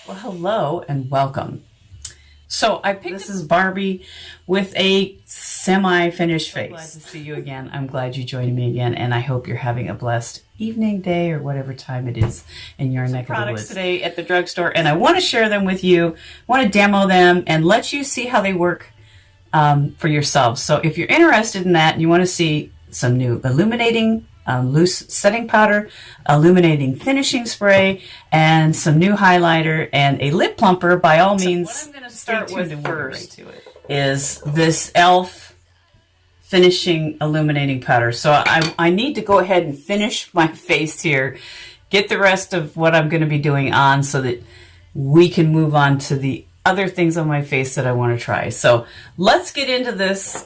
Well, hello and welcome. So I picked this is Barbie with a semi-finished face. Glad to see you again. I'm glad you joined me again, and I hope you're having a blessed evening, day, or whatever time it is in your neck of the woods. Today at the drugstore, and I want to share them with you. I want to demo them and let you see how they work for yourselves. So if you're interested in that and you want to see some new illuminating loose setting powder, illuminating finishing spray, and some new highlighter and a lip plumper, by all means, what I'm going to start with first is this e.l.f. finishing illuminating powder. So I need to go ahead and finish my face here, get the rest of what I'm going to be doing on so that we can move on to the other things on my face that I want to try. So let's get into this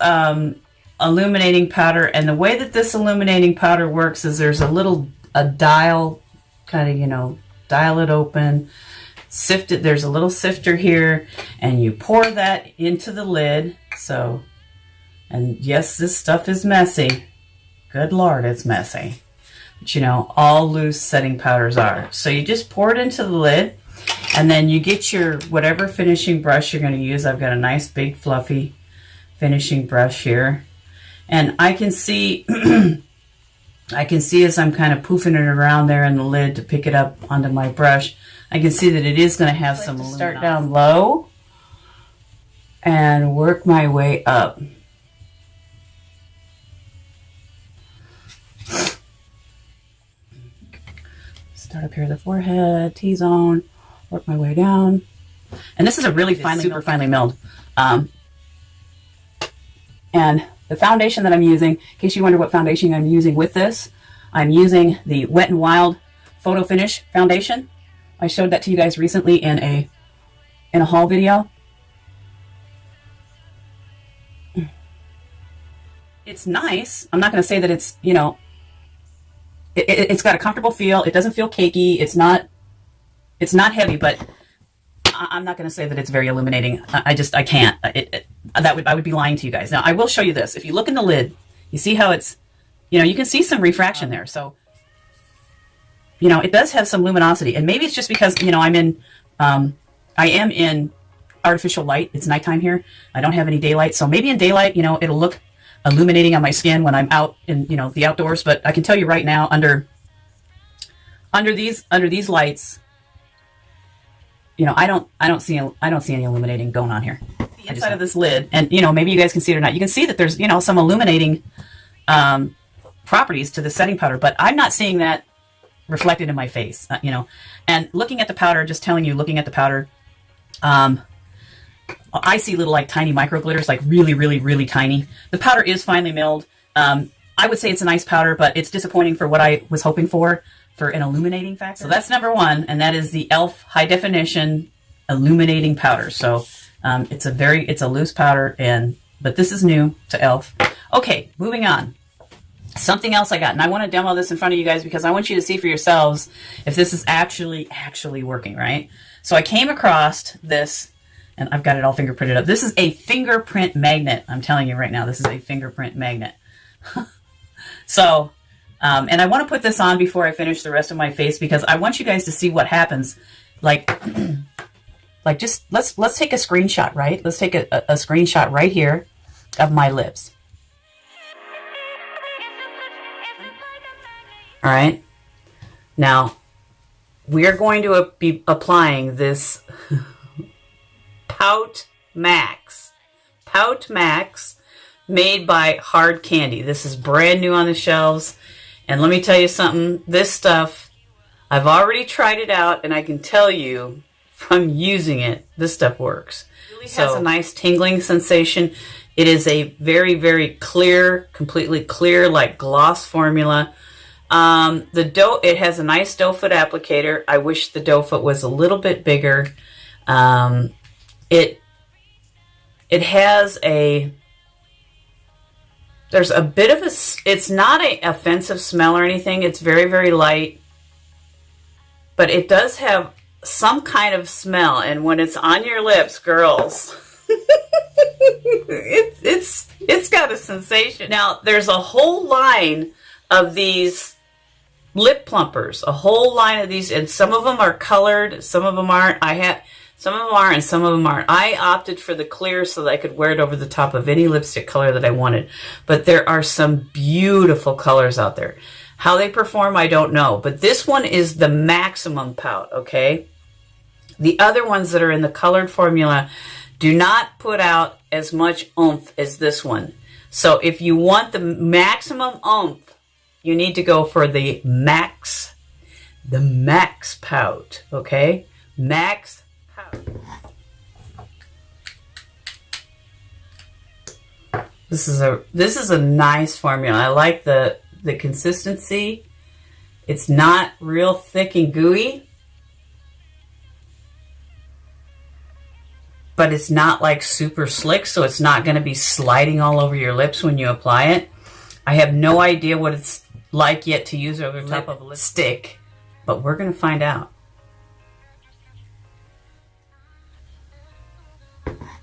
illuminating powder. And the way that this illuminating powder works is there's a dial, kind of, dial it open, sift it. There's a little sifter here, and you pour that into the lid. So, and yes, this stuff is messy. Good Lord, it's messy. But all loose setting powders are. So you just pour it into the lid, and then you get your whatever finishing brush you're going to use. I've got a nice big fluffy finishing brush here. And I can see, as I'm kind of poofing it around there in the lid to pick it up onto my brush, I can see that it is going to have some luminosity. Start down low and work my way up. Start up here at the forehead, T-zone, work my way down. And this is a really super finely milled. And the foundation that I'm using, in case you wonder what foundation I'm using with this, I'm using the Wet n Wild Photo Finish foundation. I showed that to you guys recently in a haul video. It's nice. I'm not going to say that it's, it's got a comfortable feel. It doesn't feel cakey. It's not heavy, but I'm not going to say that it's very illuminating. I can't. I would be lying to you guys. Now, I will show you this. If you look in the lid, you see how it's, you can see some refraction there. So, it does have some luminosity. And maybe it's just because, I am in artificial light. It's nighttime here. I don't have any daylight. So maybe in daylight, it'll look illuminating on my skin when I'm out in, the outdoors. But I can tell you right now, under these lights, I don't see any illuminating going on here. The inside of this lid, and maybe you guys can see it or not. You can see that there's some illuminating properties to the setting powder, but I'm not seeing that reflected in my face. And looking at the powder, just telling you, looking at the powder, I see little tiny micro glitters, really, really, really tiny. The powder is finely milled. I would say it's a nice powder, but it's disappointing for what I was hoping for an illuminating factor. So that's number one, and that is the e.l.f. High Definition Illuminating Powder. So it's a loose powder, but this is new to e.l.f. Okay, moving on. Something else I got, and I want to demo this in front of you guys because I want you to see for yourselves if this is actually working, right? So I came across this, and I've got it all fingerprinted up. This is a fingerprint magnet. I'm telling you right now, this is a fingerprint magnet. So, and I want to put this on before I finish the rest of my face because I want you guys to see what happens. Just let's take a screenshot, right? Let's take a screenshot right here of my lips. All right. Now, we are going to be applying this Pout Max made by Hard Candy. This is brand new on the shelves. And let me tell you something, this stuff, I've already tried it out, and I can tell you from using it, this stuff works. It really has a nice tingling sensation. It is a very, very clear, completely clear, gloss formula. It has a nice doe foot applicator. I wish the doe foot was a little bit bigger. It has there's a bit of it's not an offensive smell or anything. It's very, very light, but it does have some kind of smell. And when it's on your lips, girls, it's got a sensation. Now, there's a whole line of these lip plumpers, a whole line of these, and some of them are colored, some of them aren't. Some of them are and some of them aren't. I opted for the clear so that I could wear it over the top of any lipstick color that I wanted. But there are some beautiful colors out there. How they perform, I don't know. But this one is the maximum pout, okay? The other ones that are in the colored formula do not put out as much oomph as this one. So if you want the maximum oomph, you need to go for the max pout, okay? Max pout. This is a nice formula. I like the consistency. It's not real thick and gooey, but it's not like super slick, so it's not going to be sliding all over your lips when you apply it. I have no idea what it's like yet to use over the top of a lipstick, but we're going to find out.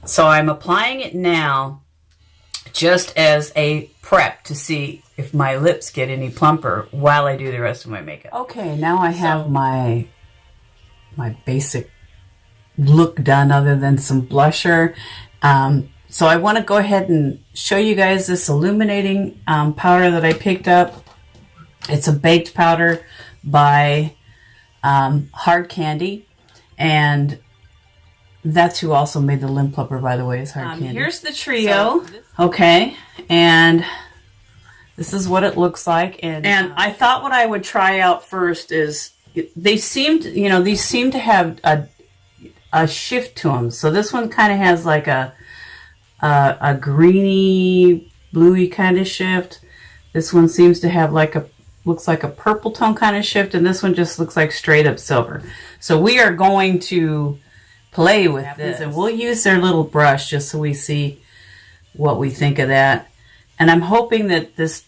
So I'm applying it now just as a prep to see if my lips get any plumper while I do the rest of my makeup. Okay, now I have my basic look done other than some blusher. So I want to go ahead and show you guys this illuminating powder that I picked up. It's a baked powder by Hard Candy, and that's who also made the lip plumper, by the way, is Hard Candy. Here's the trio, okay, and this is what it looks like. And I thought what I would try out first is these seem to have a shift to them. So this one kind of has like a greeny, bluey kind of shift. This one seems to have looks like a purple tone kind of shift, and this one just looks like straight up silver. So we are going to play with this, and we'll use their little brush just so we see what we think of that. And I'm hoping that this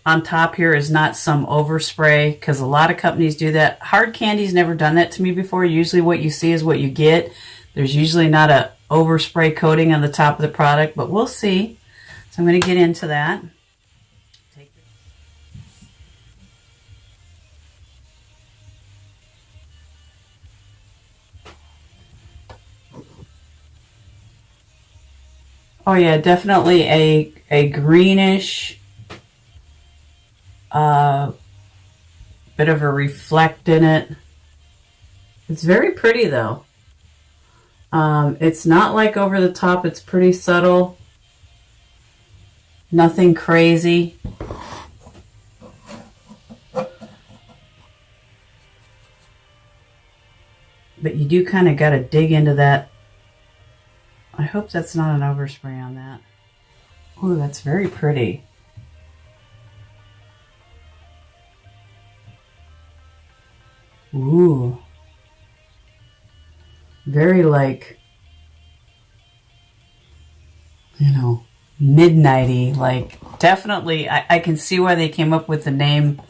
on top here is not some overspray, because a lot of companies do that. Hard Candy's never done that to me before. Usually what you see is what you get. There's usually not a overspray coating on the top of the product, but we'll see. So I'm going to get into that. Oh yeah, definitely a greenish, bit of a reflect in it. It's very pretty though. It's not like over the top, it's pretty subtle. Nothing crazy. But you do kind of got to dig into that. I hope that's not an overspray on that. Oh, that's very pretty. Ooh. Very like, midnighty. Like, definitely, I can see why they came up with the name,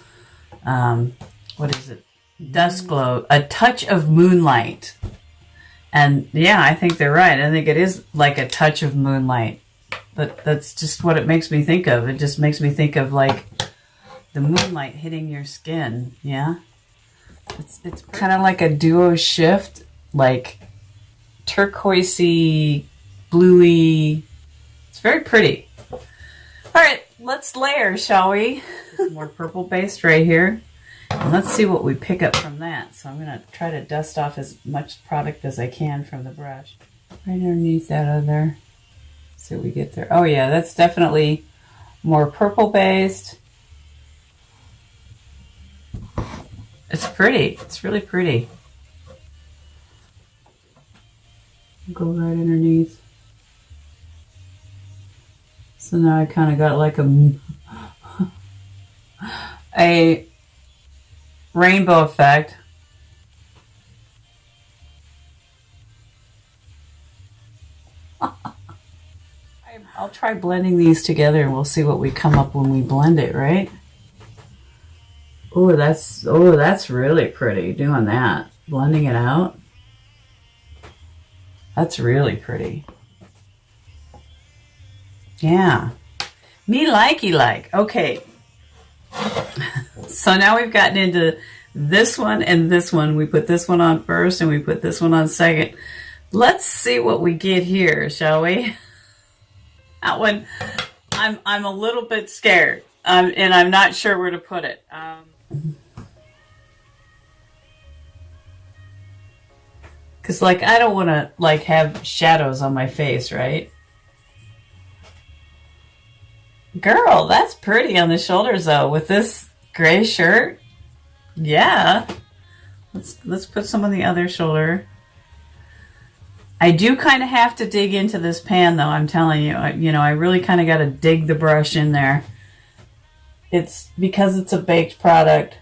what is it? Dusk Glow. A touch of moonlight. And yeah, I think they're right. I think it is like a touch of moonlight. But that's just what it makes me think of. It just makes me think of like the moonlight hitting your skin. Yeah. It's kind of like a duo shift, like turquoisey, bluey. It's very pretty. All right, let's layer, shall we? Some more purple based right here. And let's see what we pick up from that. So I'm going to try to dust off as much product as I can from the brush. Right underneath that other. See what we get there. Oh yeah, that's definitely more purple based. It's pretty. It's really pretty. Go right underneath. So now I kind of got like a rainbow effect. I'll try blending these together and we'll see what we come up when we blend it, right? Oh, that's really pretty doing that. Blending it out. That's really pretty. Yeah. Me likey like. Okay. So now we've gotten into this one and this one. We put this one on first and we put this one on second. Let's see what we get here, shall we? That one, I'm a little bit scared, and I'm not sure where to put it. Because, like, I don't want to, like, have shadows on my face, right? Girl, that's pretty on the shoulders, though, with this gray shirt. Yeah. Let's put some on the other shoulder. I do kind of have to dig into this pan, though, I'm telling you. I really kind of got to dig the brush in there. It's because it's a baked product.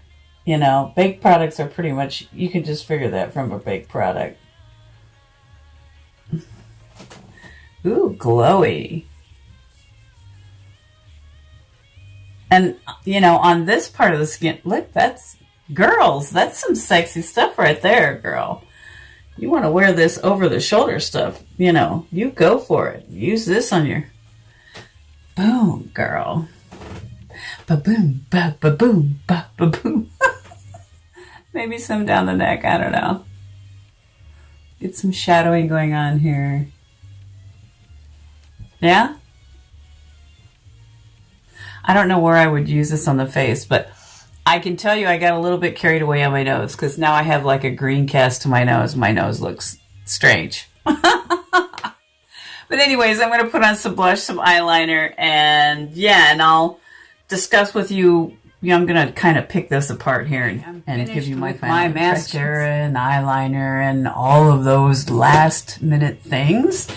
Baked products are pretty much, you can just figure that from a baked product. Ooh, glowy. And, on this part of the skin, look, that's some sexy stuff right there, girl. You want to wear this over the shoulder stuff, you go for it. Use this on your, boom, girl. Ba-boom, ba-ba-boom, ba-ba-boom. Maybe some down the neck, I don't know. Get some shadowing going on here. Yeah? I don't know where I would use this on the face, but I can tell you I got a little bit carried away on my nose because now I have like a green cast to my nose. My nose looks strange. But anyways, I'm going to put on some blush, some eyeliner, and I'll discuss with you. I'm going to kind of pick this apart here and give you my mascara and eyeliner and all of those last minute things.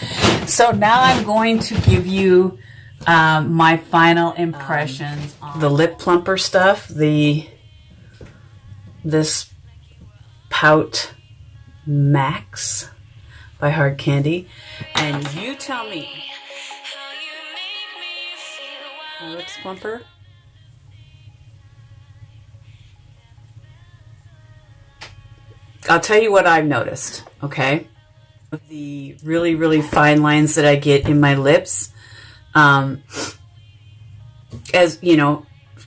So now I'm going to give you my final impressions on the lip plumper stuff, this Pout Max by Hard Candy, and you tell me. My lips plumper. I'll tell you what I've noticed, okay? The really, really fine lines that I get in my lips, as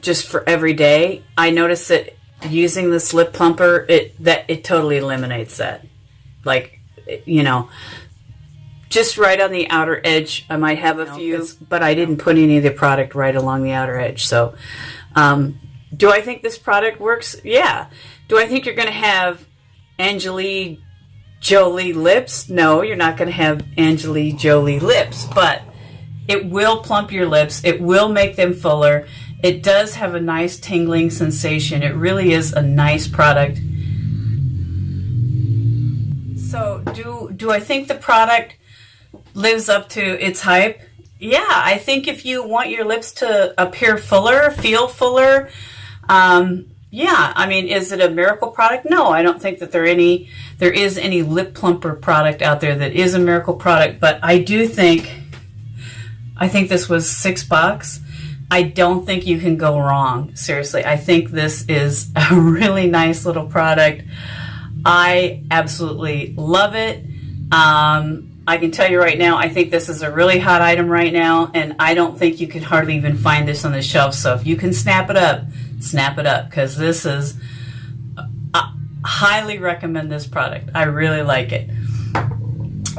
just for every day, I notice that using this lip plumper, it totally eliminates that. Like, just right on the outer edge, I might have a few, but I didn't put any of the product right along the outer edge. So, do I think this product works? Yeah. Do I think you're going to have Angelina Jolie lips? No, you're not going to have Angelina Jolie lips, but it will plump your lips. It will make them fuller. It does have a nice tingling sensation. It really is a nice product. So do I think the product lives up to its hype? Yeah, I think if you want your lips to appear fuller, feel fuller, yeah, I mean, is it a miracle product? No, I don't think that there is any lip plumper product out there that is a miracle product, but I think this was $6. I don't think you can go wrong. Seriously, I think this is a really nice little product. I absolutely love it. I can tell you right now, I think this is a really hot item right now, and I don't think you can hardly even find this on the shelf. So if you can snap it up, because this is, I highly recommend this product. I really like it.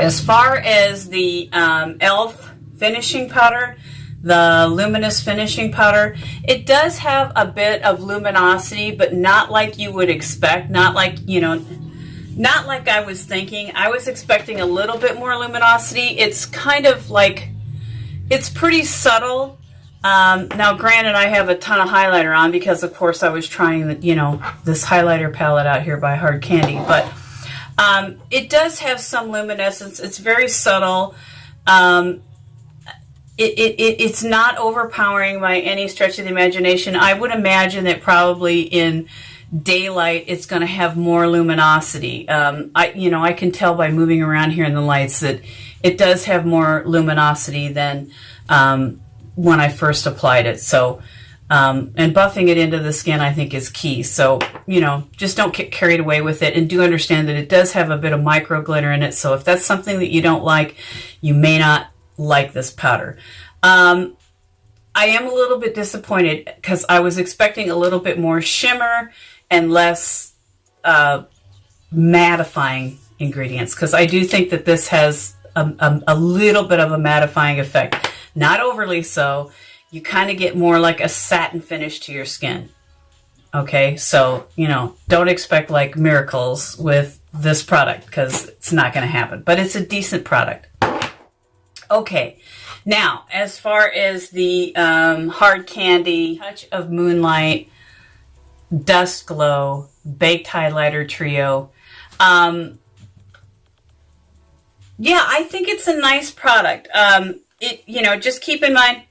As far as the e.l.f. finishing powder, the luminous finishing powder, it does have a bit of luminosity, but not like you would expect, not like I was thinking. I was expecting a little bit more luminosity. It's kind of like, it's pretty subtle. Now, granted, I have a ton of highlighter on because, of course, I was trying this highlighter palette out here by Hard Candy, but it does have some luminescence. It's very subtle. It's not overpowering by any stretch of the imagination. I would imagine that probably in daylight it's going to have more luminosity. I can tell by moving around here in the lights that it does have more luminosity than when I first applied it. So, and buffing it into the skin, I think, is key. So, just don't get carried away with it, and do understand that it does have a bit of micro glitter in it. So if that's something that you don't like, you may not like this powder. I am a little bit disappointed because I was expecting a little bit more shimmer and less mattifying ingredients, because I do think that this has a little bit of a mattifying effect. Not overly so. You kind of get more like a satin finish to your skin. Okay, so, you know, don't expect like miracles with this product because it's not going to happen. But it's a decent product. Okay, now as far as the Hard Candy Touch of Moonlight Dust Glow Baked Highlighter Trio. Yeah, I think it's a nice product. You know, just keep in mind,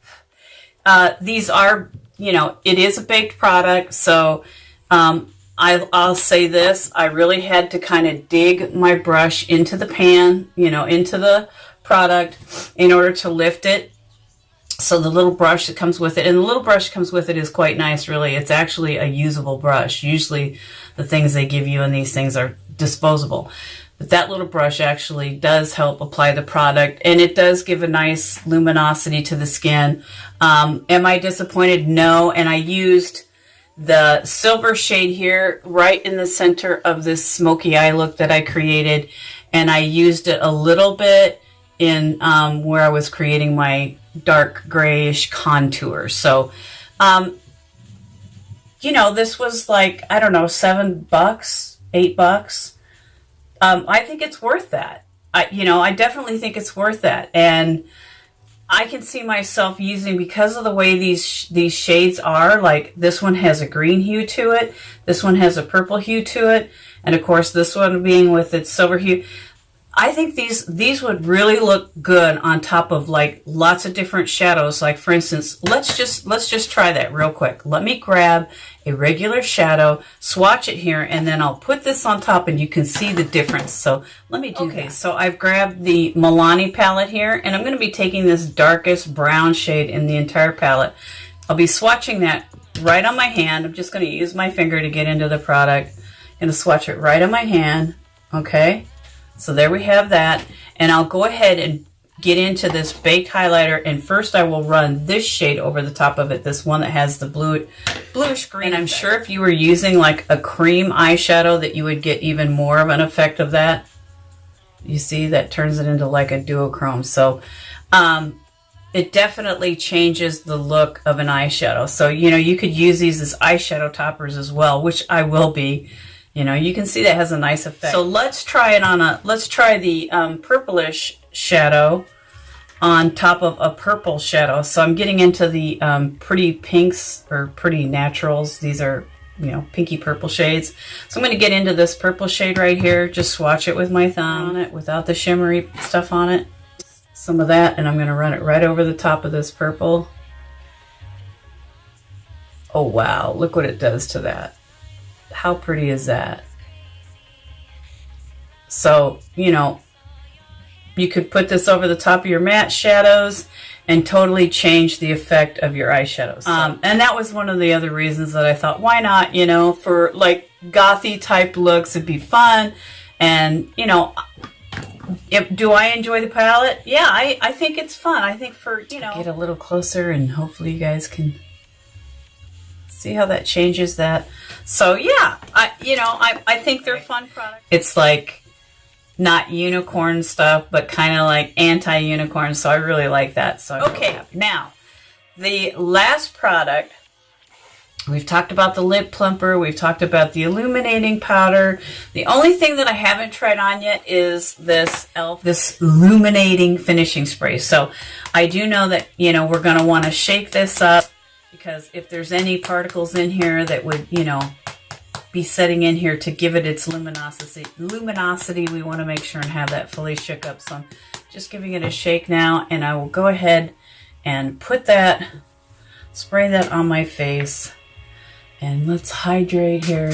these are, you know, it is a baked product, so I'll say this, I really had to kind of dig my brush into the pan, you know, into the product in order to lift it. So the little brush that comes with it, and the little brush comes with it is quite nice, really. It's actually a usable brush. Usually the things they give you in these things are disposable. But that little brush actually does help apply the product, and it does give a nice luminosity to the skin. Am I disappointed? No. And I used the silver shade here right in the center of this smoky eye look that I created, and I used it a little bit in where I was creating my dark grayish contour. So, you know, this was like, I don't know, $7, $8. I think it's worth that. I definitely think it's worth that. And I can see myself using, because of the way these shades are, like this one has a green hue to it, this one has a purple hue to it, and of course this one being with its silver hue. I think these would really look good on top of like lots of different shadows. Like for instance, let's just try that real quick. Let me grab a regular shadow, swatch it here, and then I'll put this on top and you can see the difference. So let me do that. So I've grabbed the Milani palette here, and I'm going to be taking this darkest brown shade in the entire palette. I'll be swatching that right on my hand. I'm just going to use my finger to get into the product. I'm going to swatch it right on my hand. Okay. So there we have that, and I'll go ahead and get into this baked highlighter, and first I will run this shade over the top of it, this one that has the bluish green. And I'm sure if you were using like a cream eyeshadow that you would get even more of an effect of that. You see, that turns it into like a duochrome. So it definitely changes the look of an eyeshadow. So, you know, you could use these as eyeshadow toppers as well, which I will be. You know, you can see that has a nice effect. So let's try it on let's try the purplish shadow on top of a purple shadow. So I'm getting into the pretty pinks, or pretty naturals. These are, you know, pinky purple shades. So I'm going to get into this purple shade right here. Just swatch it with my thumb on it without the shimmery stuff on it. Some of that, and I'm going to run it right over the top of this purple. Oh wow, look what it does to that. How pretty is that? So, you know, you could put this over the top of your matte shadows and totally change the effect of your eyeshadows. And that was one of the other reasons that I thought, why not, you know, for like gothy type looks, it'd be fun. And, you know, do I enjoy the palette? Yeah, I think it's fun. I think for, you know, get a little closer and hopefully you guys can see how that changes that. So yeah, I think they're fun products. It's like not unicorn stuff, but kind of like anti-unicorn. So I really like that. So okay, now the last product, we've talked about the lip plumper. We've talked about the illuminating powder. The only thing that I haven't tried on yet is this e.l.f. this illuminating finishing spray. So I do know that, you know, we're going to want to shake this up, because if there's any particles in here that would, you know, be setting in here to give it its luminosity, we want to make sure and have that fully shook up. So I'm just giving it a shake now, and I will go ahead and put that, spray that on my face, and let's hydrate here.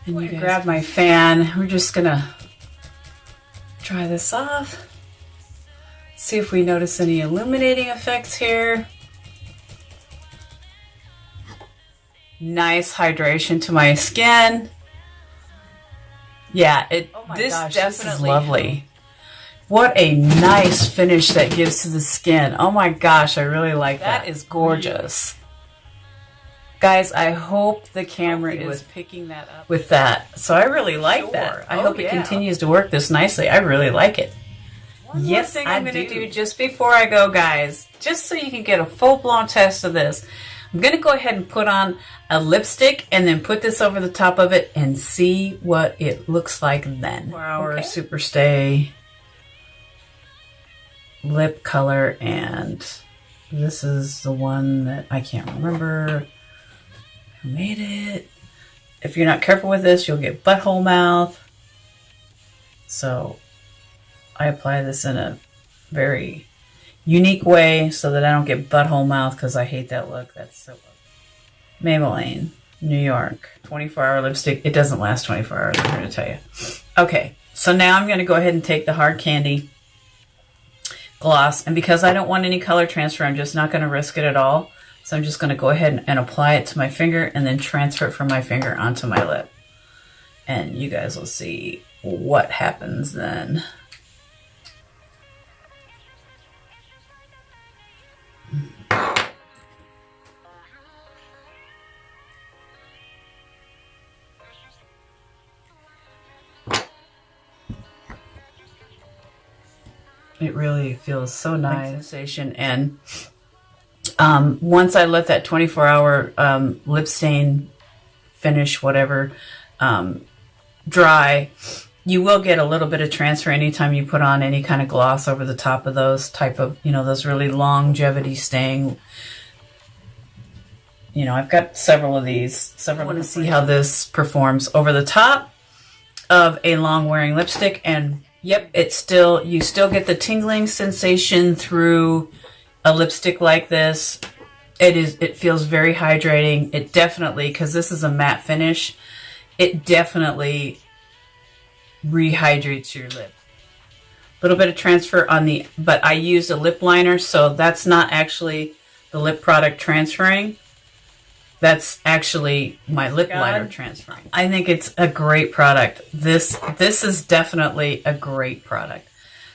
And you grab my fan. We're just gonna dry this off. See if we notice any illuminating effects here. Nice hydration to my skin. Yeah, this is lovely. What a nice finish that gives to the skin. Oh my gosh, I really like that. That is gorgeous. Guys, I hope the camera is picking that up with that. So I really like that. I hope it continues to work this nicely. I really like it. Yes, thing I'm going to do just before I go, guys, just so you can get a full-blown test of this, I'm going to go ahead and put on a lipstick and then put this over the top of it and see what it looks like then. 4-hour Superstay lip color, and this is the one that I can't remember who made it. If you're not careful with this, you'll get butthole mouth. So I apply this in a very unique way so that I don't get butthole mouth, because I hate that look. That's so ugly. Maybelline, New York, 24-hour lipstick. It doesn't last 24 hours, I'm here to tell you. Okay, so now I'm going to go ahead and take the Hard Candy gloss, and because I don't want any color transfer, I'm just not going to risk it at all. So I'm just going to go ahead and apply it to my finger and then transfer it from my finger onto my lip. And you guys will see what happens then. It really feels so nice. Sensation. And once I let that 24-hour lip stain finish, whatever, dry, you will get a little bit of transfer anytime you put on any kind of gloss over the top of those type of, you know, those really longevity staying. You know, I've got several of these. I want to see how this performs over the top of a long-wearing lipstick, and yep, you still get the tingling sensation through a lipstick like this. It feels very hydrating. It definitely, because this is a matte finish, it definitely rehydrates your lip. A little bit of transfer on the, but I used a lip liner, so that's not actually the lip product transferring. That's actually my lip liner transferring. I think it's a great product. This is definitely a great product.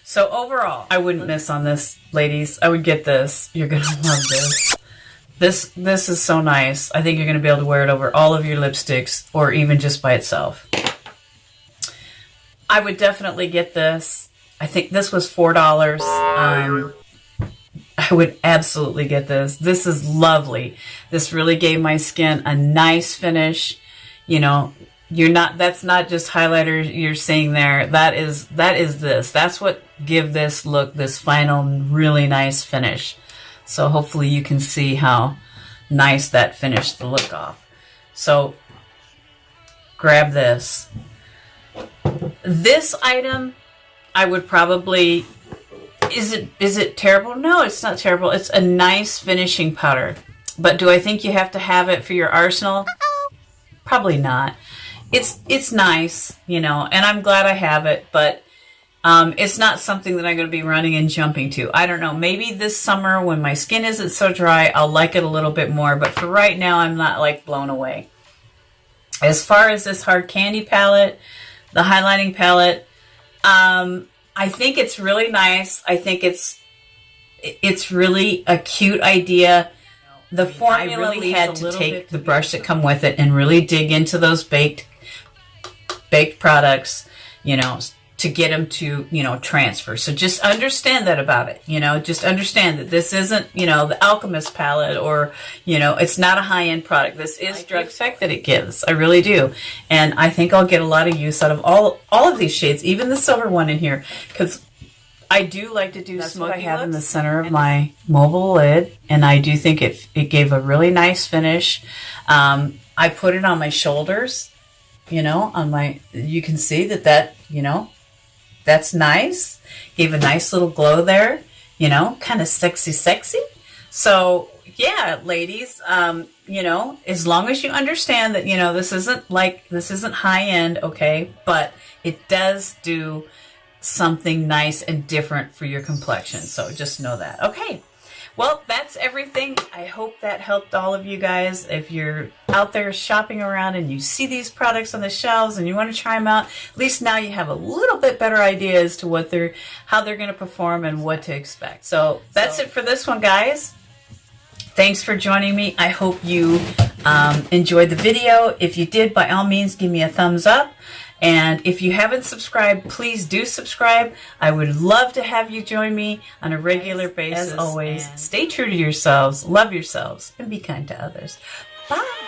So overall, I wouldn't miss on this, ladies. I would get this. You're going to love this. This is so nice. I think you're going to be able to wear it over all of your lipsticks, or even just by itself. I would definitely get this. I think this was $4. I would absolutely get this. This is lovely. This really gave my skin a nice finish. You know, that's not just highlighter you're seeing there. That is this. That's what give this look, this final really nice finish. So hopefully you can see how nice that finished the look off. So grab this. This item, I would probably, is it terrible? No, it's not terrible. It's a nice finishing powder. But do I think you have to have it for your arsenal? Probably not. It's nice, you know, and I'm glad I have it, but it's not something that I'm going to be running and jumping to. I don't know. Maybe this summer when my skin isn't so dry, I'll like it a little bit more. But for right now, I'm not like blown away. As far as this Hard Candy palette, the highlighting palette, I think it's really nice. I think it's really a cute idea. The formula, I really had to take the brush that come with it and really dig into those baked products, you know, to get them to, you know, transfer. So just understand that about it, you know, just understand that this isn't, you know, the Alchemist palette, or, you know, it's not a high-end product. This is drug effect that it gives. I really do. And I think I'll get a lot of use out of all of these shades, even the silver one in here, because I do like to do smoky looks. I have in the center of my mobile lid, and I do think it gave a really nice finish. I put it on my shoulders, you know, you can see that, you know, that's nice. Gave a nice little glow there, you know, kind of sexy. So yeah, ladies, you know, as long as you understand that, you know, this isn't high end, okay, but it does do something nice and different for your complexion. So just know that. Okay. Well, that's everything. I hope that helped all of you guys. If you're out there shopping around and you see these products on the shelves and you want to try them out, at least now you have a little bit better idea as to how they're going to perform and what to expect. So that's it for this one, guys. Thanks for joining me. I hope you enjoyed the video. If you did, by all means, give me a thumbs up. And if you haven't subscribed, please do subscribe. I would love to have you join me on a regular basis. As always, stay true to yourselves, love yourselves, and be kind to others. Bye.